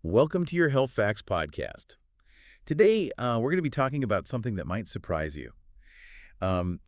Welcome to your Health Facts podcast. Today, we're going to be talking about something that might surprise you.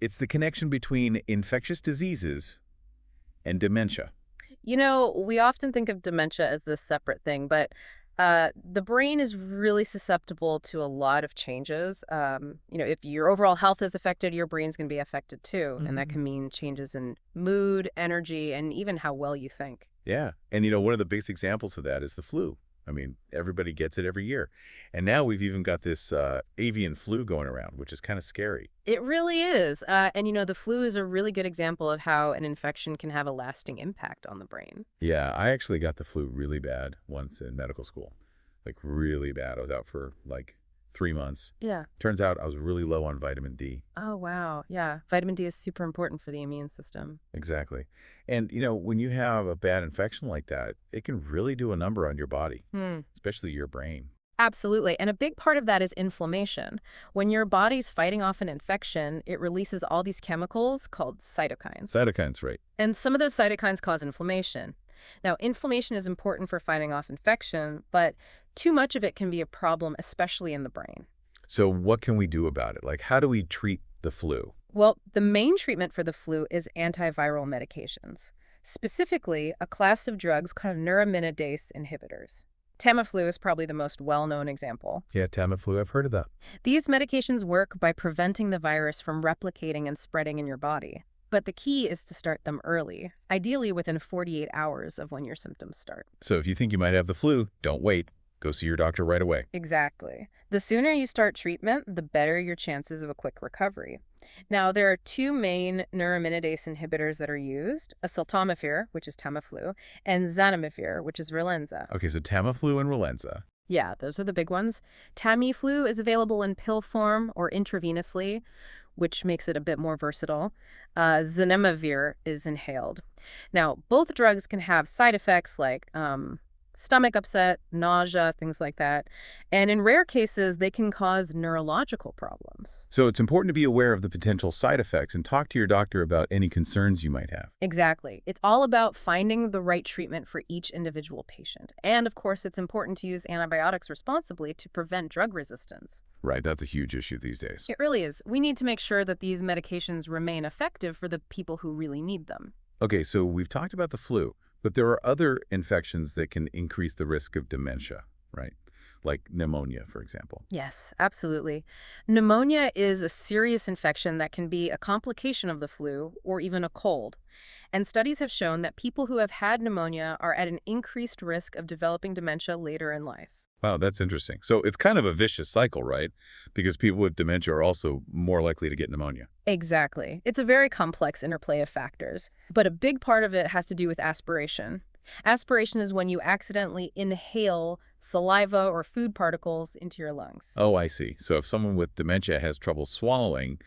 It's the connection between infectious diseases and dementia. We often think of dementia as this separate thing, but the brain is really susceptible to a lot of changes. If your overall health is affected, your brain's going to be affected too. And that Mhm. can mean changes in mood, energy, and even how well you think. Yeah, and one of the biggest examples of that is the flu. I mean, everybody gets it every year. And now we've even got this avian flu going around, which is kind of scary. It really is. The flu is a really good example of how an infection can have a lasting impact on the brain. Yeah, I actually got the flu really bad once in medical school. Like, really bad. I was out for, 3 months. Yeah. Turns out I was really low on vitamin D. Oh, wow. Yeah. Vitamin D is super important for the immune system. Exactly. And, when you have a bad infection like that, it can really do a number on your body, Hmm. especially your brain. Absolutely. And a big part of that is inflammation. When your body's fighting off an infection, it releases all these chemicals called cytokines. Cytokines, right? And some of those cytokines cause inflammation. Now, inflammation is important for fighting off infection, but too much of it can be a problem, especially in the brain. So what can we do about it? Like, how do we treat the flu? Well, the main treatment for the flu is antiviral medications, specifically a class of drugs called neuraminidase inhibitors. Tamiflu is probably the most well-known example. Yeah, Tamiflu, I've heard of that. These medications work by preventing the virus from replicating and spreading in your body. But the key is to start them early, ideally within 48 hours of when your symptoms start. So if you think you might have the flu, don't wait. Go see your doctor right away. Exactly. The sooner you start treatment, the better your chances of a quick recovery. Now, there are two main neuraminidase inhibitors that are used, acetaminophen, which is Tamiflu, and zanamivir, which is Relenza. Okay, so Tamiflu and Relenza. Yeah, those are the big ones. Tamiflu is available in pill form or intravenously, which makes it a bit more versatile. Zanamivir is inhaled. Now, both drugs can have side effects like stomach upset, nausea, things like that. And in rare cases, they can cause neurological problems. So it's important to be aware of the potential side effects and talk to your doctor about any concerns you might have. Exactly. It's all about finding the right treatment for each individual patient. And of course, it's important to use antibiotics responsibly to prevent drug resistance. Right, that's a huge issue these days. It really is. We need to make sure that these medications remain effective for the people who really need them. Okay, so we've talked about the flu, but there are other infections that can increase the risk of dementia, right? Like pneumonia, for example. Yes, absolutely. Pneumonia is a serious infection that can be a complication of the flu or even a cold. And studies have shown that people who have had pneumonia are at an increased risk of developing dementia later in life. Wow, that's interesting. So it's kind of a vicious cycle, right? Because people with dementia are also more likely to get pneumonia. Exactly. It's a very complex interplay of factors, but a big part of it has to do with aspiration. Aspiration is when you accidentally inhale saliva or food particles into your lungs. Oh, I see. So if someone with dementia has trouble swallowing,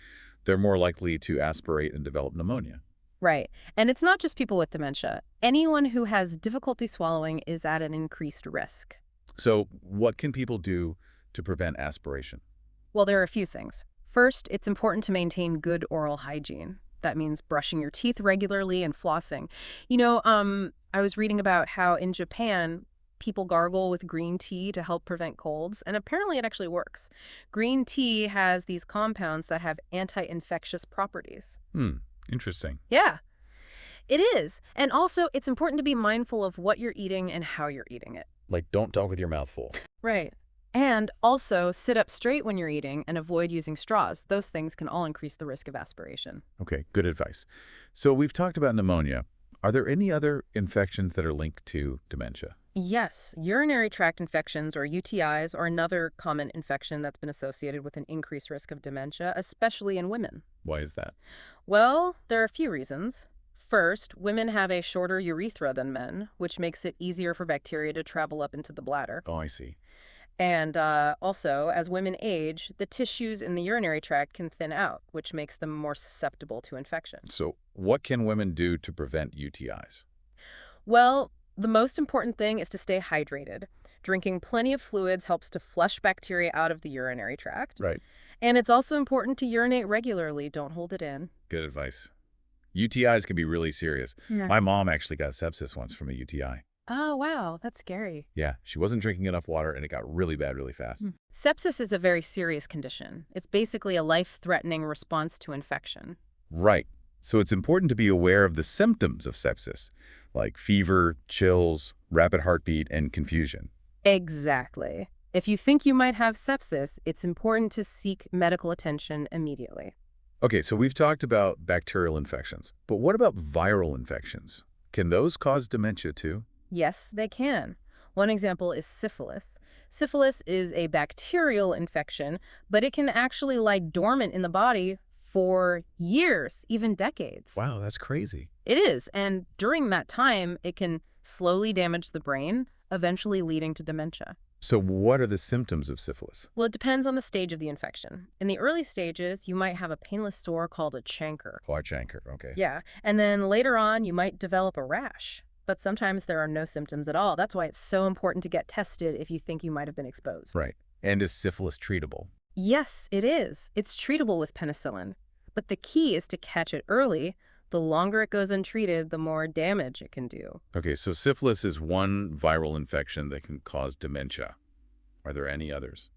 they're more likely to aspirate and develop pneumonia. Right. And it's not just people with dementia. Anyone who has difficulty swallowing is at an increased risk. So what can people do to prevent aspiration? Well, there are a few things. First, it's important to maintain good oral hygiene. That means brushing your teeth regularly and flossing. I was reading about how in Japan, people gargle with green tea to help prevent colds, and apparently it actually works. Green tea has these compounds that have anti-infectious properties. Interesting. Yeah, it is. And also, it's important to be mindful of what you're eating and how you're eating it. Like, don't talk with your mouth full. Right. And also, sit up straight when you're eating and avoid using straws. Those things can all increase the risk of aspiration. Okay, good advice. So we've talked about pneumonia. Are there any other infections that are linked to dementia? Yes, urinary tract infections or UTIs are another common infection that's been associated with an increased risk of dementia, especially in women. Why is that? Well, there are a few reasons. First, women have a shorter urethra than men, which makes it easier for bacteria to travel up into the bladder. Oh, I see. And also, as women age, the tissues in the urinary tract can thin out, which makes them more susceptible to infection. So what can women do to prevent UTIs? Well, the most important thing is to stay hydrated. Drinking plenty of fluids helps to flush bacteria out of the urinary tract. Right. And it's also important to urinate regularly. Don't hold it in. Good advice. UTIs can be really serious. Yeah. My mom actually got sepsis once from a UTI. Oh, wow, that's scary. Yeah, she wasn't drinking enough water, and it got really bad really fast. Sepsis is a very serious condition. It's basically a life-threatening response to infection. Right. So it's important to be aware of the symptoms of sepsis, like fever, chills, rapid heartbeat, and confusion. Exactly. If you think you might have sepsis, it's important to seek medical attention immediately. Okay, so we've talked about bacterial infections, but what about viral infections? Can those cause dementia too? Yes, they can. One example is syphilis. Syphilis is a bacterial infection, but it can actually lie dormant in the body for years, even decades. Wow, that's crazy. It is, and during that time, it can slowly damage the brain, eventually leading to dementia. So what are the symptoms of syphilis? Well, it depends on the stage of the infection. In the early stages, you might have a painless sore called a chancre. Chancre, okay. Yeah, and then later on, you might develop a rash. But sometimes there are no symptoms at all. That's why it's so important to get tested if you think you might have been exposed. Right. And is syphilis treatable? Yes, it is. It's treatable with penicillin. But the key is to catch it early. The longer it goes untreated, the more damage it can do. Okay, so syphilis is one viral infection that can cause dementia. Are there any others?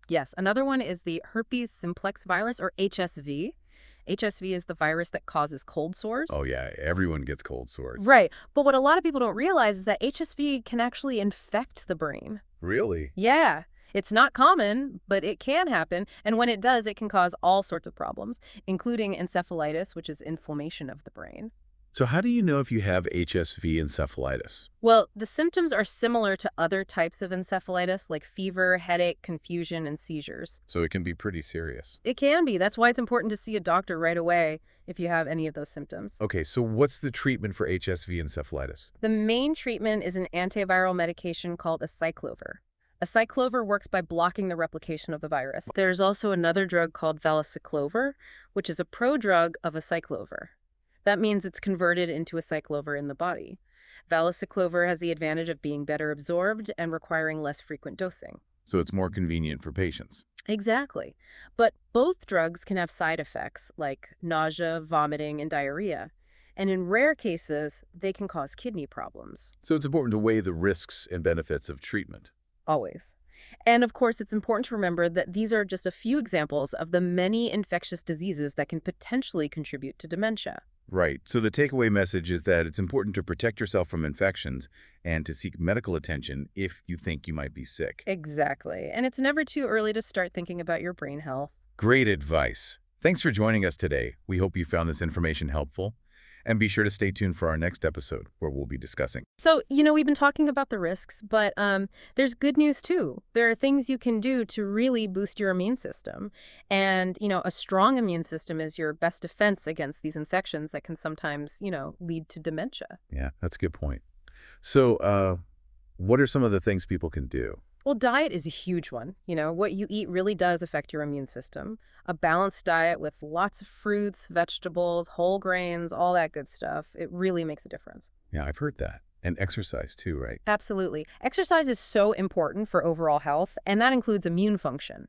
Yes, another one is the herpes simplex virus, or HSV. HSV is the virus that causes cold sores. Oh yeah, everyone gets cold sores. Right. But what a lot of people don't realize is that HSV can actually infect the brain. Really? Yeah. It's not common, but it can happen. And when it does, it can cause all sorts of problems, including encephalitis, which is inflammation of the brain. So how do you know if you have HSV encephalitis? Well, the symptoms are similar to other types of encephalitis, like fever, headache, confusion, and seizures. So it can be pretty serious. It can be. That's why it's important to see a doctor right away if you have any of those symptoms. Okay, so what's the treatment for HSV encephalitis? The main treatment is an antiviral medication called acyclovir. Acyclovir works by blocking the replication of the virus. There's also another drug called valacyclovir, which is a prodrug of acyclovir. That means it's converted into acyclovir in the body. Valacyclovir has the advantage of being better absorbed and requiring less frequent dosing. So it's more convenient for patients. Exactly. But both drugs can have side effects like nausea, vomiting, and diarrhea. And in rare cases, they can cause kidney problems. So it's important to weigh the risks and benefits of treatment. Always. And of course, it's important to remember that these are just a few examples of the many infectious diseases that can potentially contribute to dementia. Right. So the takeaway message is that it's important to protect yourself from infections and to seek medical attention if you think you might be sick. Exactly. And it's never too early to start thinking about your brain health. Great advice. Thanks for joining us today. We hope you found this information helpful. And be sure to stay tuned for our next episode where we'll be discussing. So, we've been talking about the risks, but there's good news too. There are things you can do to really boost your immune system. And, a strong immune system is your best defense against these infections that can sometimes, lead to dementia. Yeah, that's a good point. So what are some of the things people can do? Well, diet is a huge one. What you eat really does affect your immune system. A balanced diet with lots of fruits, vegetables, whole grains, all that good stuff, it really makes a difference. Yeah, I've heard that. And exercise too, right? Absolutely. Exercise is so important for overall health, and that includes immune function.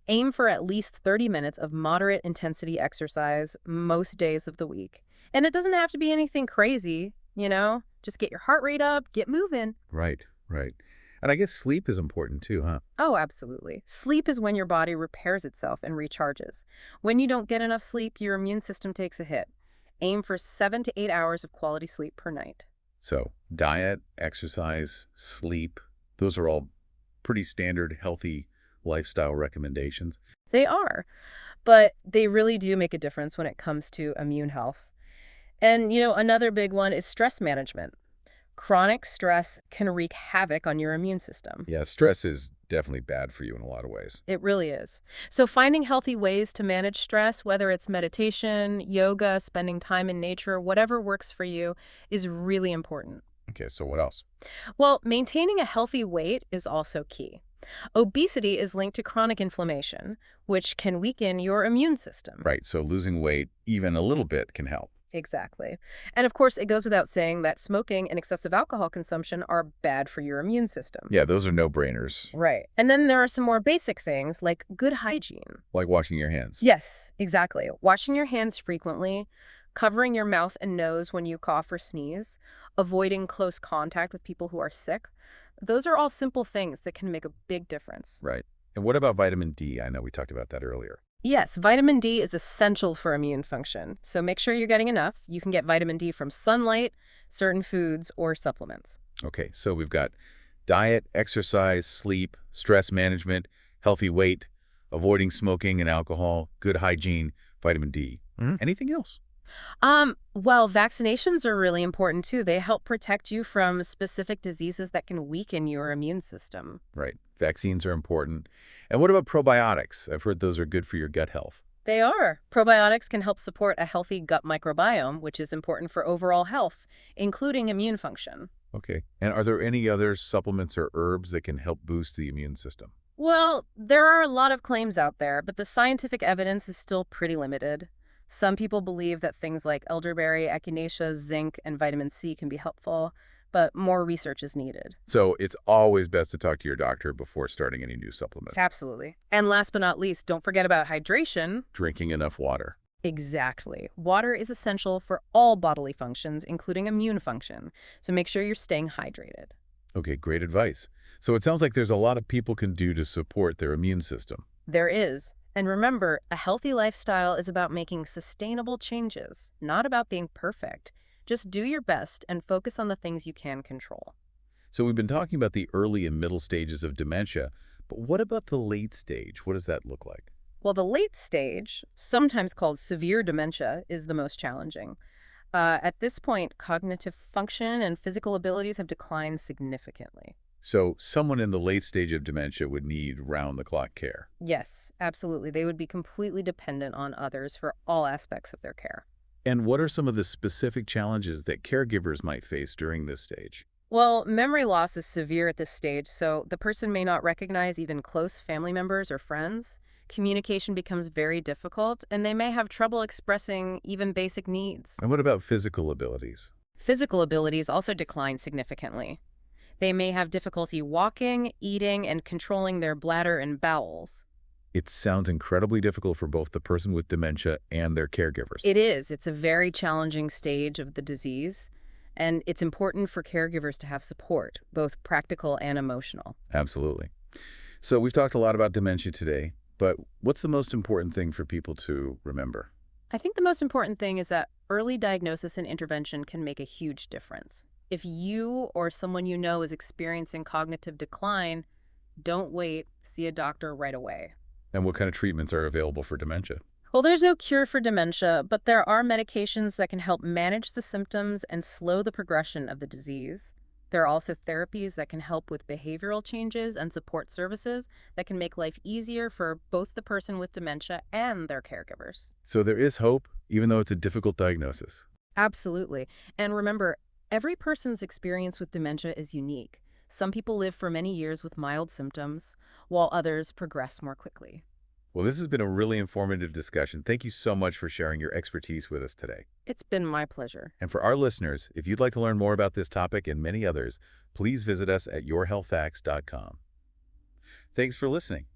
Aim for at least 30 minutes of moderate intensity exercise most days of the week. And it doesn't have to be anything crazy, Just get your heart rate up, get moving. Right, right. And I guess sleep is important too, huh? Oh, absolutely. Sleep is when your body repairs itself and recharges. When you don't get enough sleep, your immune system takes a hit. Aim for 7 to 8 hours of quality sleep per night. So diet, exercise, sleep, those are all pretty standard healthy lifestyle recommendations. They are, but they really do make a difference when it comes to immune health. And, another big one is stress management. Chronic stress can wreak havoc on your immune system. Yeah, stress is definitely bad for you in a lot of ways. It really is. So finding healthy ways to manage stress, whether it's meditation, yoga, spending time in nature, whatever works for you, is really important. Okay, so what else? Well, maintaining a healthy weight is also key. Obesity is linked to chronic inflammation, which can weaken your immune system. Right, so losing weight, even a little bit, can help. Exactly. And of course, it goes without saying that smoking and excessive alcohol consumption are bad for your immune system. Yeah, those are no-brainers. Right. And then there are some more basic things like good hygiene. Like washing your hands. Yes, exactly. Washing your hands frequently, covering your mouth and nose when you cough or sneeze. avoiding close contact with people who are sick. Those are all simple things that can make a big difference. Right. And what about vitamin D? I know we talked about that earlier. Yes, vitamin D is essential for immune function, so make sure you're getting enough. You can get vitamin D from sunlight, certain foods, or supplements. Okay, so we've got diet, exercise, sleep, stress management, healthy weight, avoiding smoking and alcohol, good hygiene, vitamin D. Anything else? Well, vaccinations are really important too. They help protect you from specific diseases that can weaken your immune system. Right. Vaccines are important. And what about probiotics? I've heard those are good for your gut health. They are. Probiotics can help support a healthy gut microbiome, which is important for overall health, including immune function. Okay. And are there any other supplements or herbs that can help boost the immune system? Well, there are a lot of claims out there, but the scientific evidence is still pretty limited. Some people believe that things like elderberry, echinacea, zinc, and vitamin C can be helpful, but more research is needed. So it's always best to talk to your doctor before starting any new supplement. Absolutely. And last but not least, don't forget about hydration. Drinking enough water. Exactly. Water is essential for all bodily functions, including immune function, so make sure you're staying hydrated. Okay, great advice. So it sounds like there's a lot of people can do to support their immune system. There is. And remember, a healthy lifestyle is about making sustainable changes, not about being perfect. Just do your best and focus on the things you can control. So we've been talking about the early and middle stages of dementia, but what about the late stage? What does that look like? Well, the late stage, sometimes called severe dementia, is the most challenging. At this point, cognitive function and physical abilities have declined significantly. So someone in the late stage of dementia would need round-the-clock care. Yes, absolutely. They would be completely dependent on others for all aspects of their care. And what are some of the specific challenges that caregivers might face during this stage? Well, memory loss is severe at this stage, so the person may not recognize even close family members or friends. Communication becomes very difficult, and they may have trouble expressing even basic needs. And what about physical abilities? Physical abilities also decline significantly. They may have difficulty walking, eating, and controlling their bladder and bowels. It sounds incredibly difficult for both the person with dementia and their caregivers. It is. It's a very challenging stage of the disease, and it's important for caregivers to have support, both practical and emotional. Absolutely. So we've talked a lot about dementia today, but what's the most important thing for people to remember? I think the most important thing is that early diagnosis and intervention can make a huge difference. If you or someone you know is experiencing cognitive decline, don't wait, see a doctor right away. And what kind of treatments are available for dementia? Well, there's no cure for dementia, but there are medications that can help manage the symptoms and slow the progression of the disease. There are also therapies that can help with behavioral changes and support services that can make life easier for both the person with dementia and their caregivers. So there is hope, even though it's a difficult diagnosis. Absolutely. And remember, every person's experience with dementia is unique. Some people live for many years with mild symptoms, while others progress more quickly. Well, this has been a really informative discussion. Thank you so much for sharing your expertise with us today. It's been my pleasure. And for our listeners, if you'd like to learn more about this topic and many others, please visit us at yourhealthfacts.com. Thanks for listening.